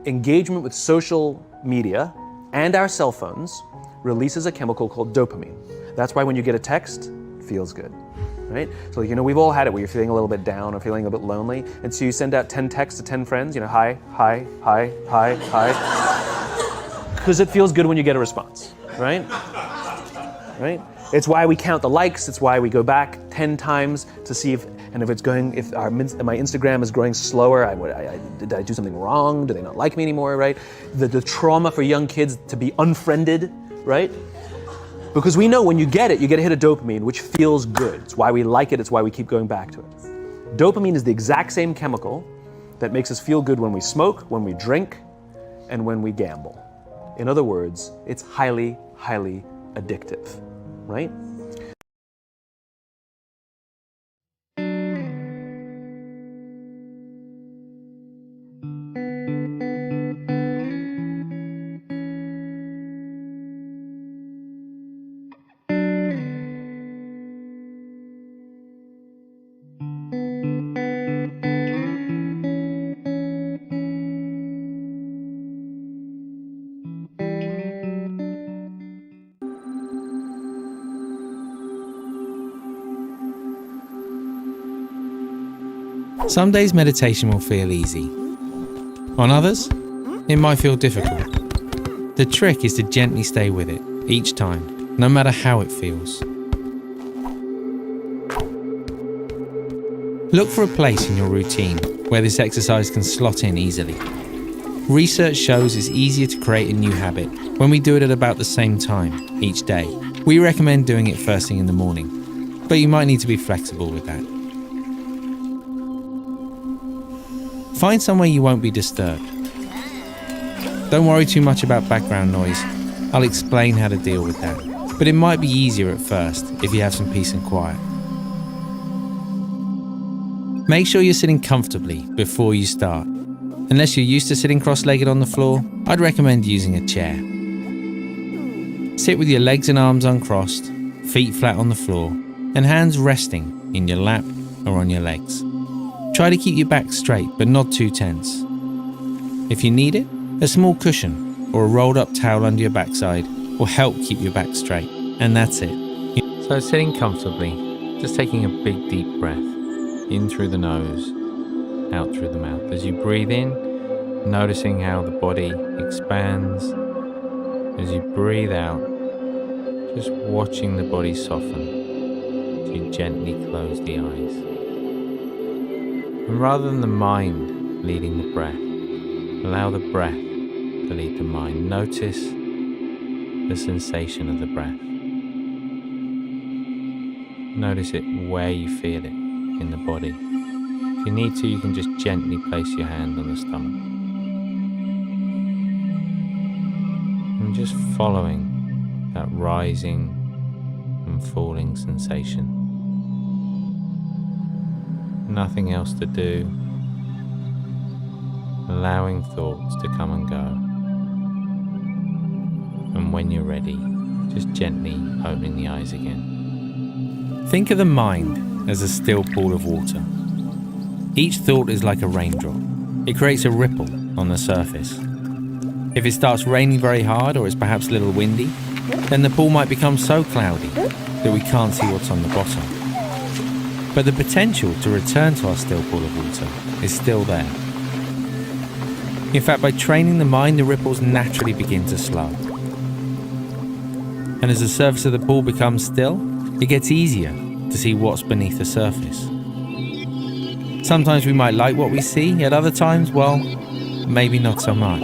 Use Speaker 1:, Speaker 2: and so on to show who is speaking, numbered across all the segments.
Speaker 1: Engagement with social media and our cell phones releases a chemical called dopamine. That's why when you get a text, it feels good, right? So, we've all had it where you're feeling a little bit down or feeling a bit lonely, and so you send out 10 texts to 10 friends, hi, hi, hi, hi, hi, because it feels good when you get a response, right? Right? It's why we count the likes. It's why we go back 10 times to see if my Instagram is growing slower. Did I do something wrong? Do they not like me anymore, right? The trauma for young kids to be unfriended, right? Because we know when you get a hit of dopamine, which feels good. It's why we like it. It's why we keep going back to it. Dopamine is the exact same chemical that makes us feel good when we smoke, when we drink, and when we gamble. In other words, it's highly, highly addictive, right?
Speaker 2: Some days meditation will feel easy. On others, it might feel difficult. The trick is to gently stay with it each time, no matter how it feels. Look for a place in your routine where this exercise can slot in easily. Research shows it's easier to create a new habit when we do it at about the same time each day. We recommend doing it first thing in the morning, but you might need to be flexible with that. Find somewhere you won't be disturbed. Don't worry too much about background noise. I'll explain how to deal with that. But it might be easier at first if you have some peace and quiet. Make sure you're sitting comfortably before you start. Unless you're used to sitting cross-legged on the floor, I'd recommend using a chair. Sit with your legs and arms uncrossed, feet flat on the floor, and hands resting in your lap or on your legs. Try to keep your back straight, but not too tense. If you need it, a small cushion or a rolled up towel under your backside will help keep your back straight, and that's it. So sitting comfortably, just taking a big deep breath, in through the nose, out through the mouth. As you breathe in, noticing how the body expands. As you breathe out, just watching the body soften as you gently close the eyes. And rather than the mind leading the breath, allow the breath to lead the mind. Notice the sensation of the breath. Notice it where you feel it in the body. If you need to, you can just gently place your hand on the stomach. And just following that rising and falling sensation. Nothing else to do. Allowing thoughts to come and go. And when you're ready, just gently opening the eyes again. Think of the mind as a still pool of water. Each thought is like a raindrop. It creates a ripple on the surface. If it starts raining very hard or it's perhaps a little windy, then the pool might become so cloudy that we can't see what's on the bottom. But the potential to return to our still pool of water is still there. In fact, by training the mind, the ripples naturally begin to slow. And as the surface of the pool becomes still, it gets easier to see what's beneath the surface. Sometimes we might like what we see, at other times, well, maybe not so much.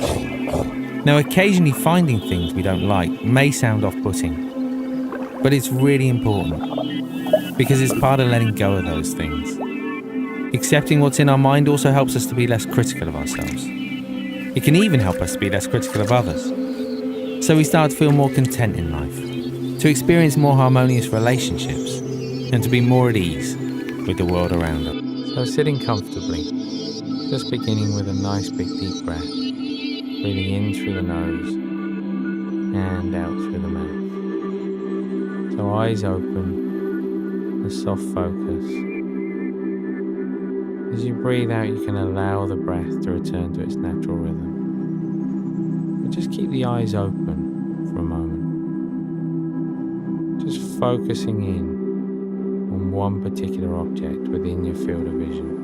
Speaker 2: Now, occasionally finding things we don't like may sound off-putting, but it's really important because it's part of letting go of those things. Accepting what's in our mind also helps us to be less critical of ourselves. It can even help us to be less critical of others. So we start to feel more content in life, to experience more harmonious relationships, and to be more at ease with the world around us. So sitting comfortably, just beginning with a nice big deep breath, breathing in through the nose and out through the mouth. So eyes open, a soft focus. As you breathe out, you can allow the breath to return to its natural rhythm. But just keep the eyes open for a moment. Just focusing in on one particular object within your field of vision.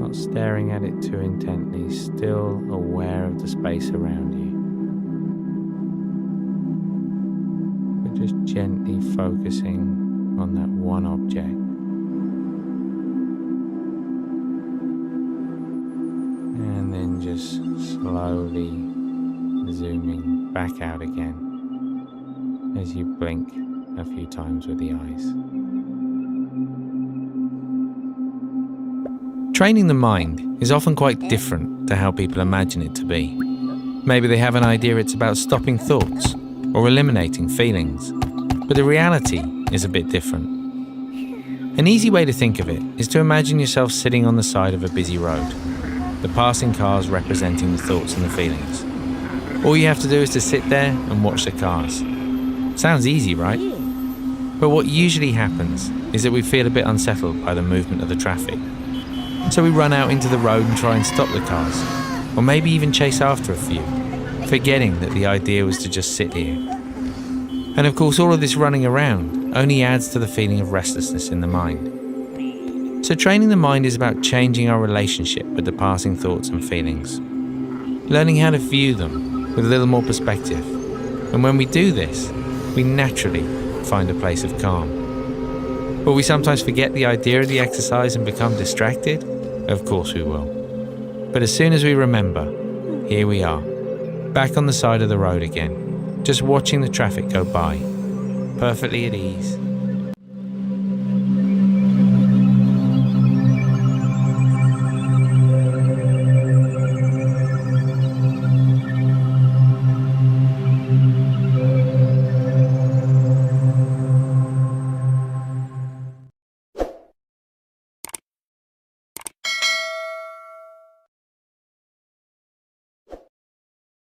Speaker 2: Not staring at it too intently, still aware of the space around you. But just gently focusing on that one object. And then just slowly zooming back out again as you blink a few times with the eyes. Training the mind is often quite different to how people imagine it to be. Maybe they have an idea it's about stopping thoughts or eliminating feelings, but the reality is a bit different. An easy way to think of it is to imagine yourself sitting on the side of a busy road, the passing cars representing the thoughts and the feelings. All you have to do is to sit there and watch the cars. Sounds easy, right? But what usually happens is that we feel a bit unsettled by the movement of the traffic. So we run out into the road and try and stop the cars, or maybe even chase after a few, forgetting that the idea was to just sit here. And of course, all of this running around only adds to the feeling of restlessness in the mind. So training the mind is about changing our relationship with the passing thoughts and feelings, learning how to view them with a little more perspective. And when we do this, we naturally find a place of calm. Will we sometimes forget the idea of the exercise and become distracted? Of course we will. But as soon as we remember, here we are, back on the side of the road again, just watching the traffic go by, perfectly at ease,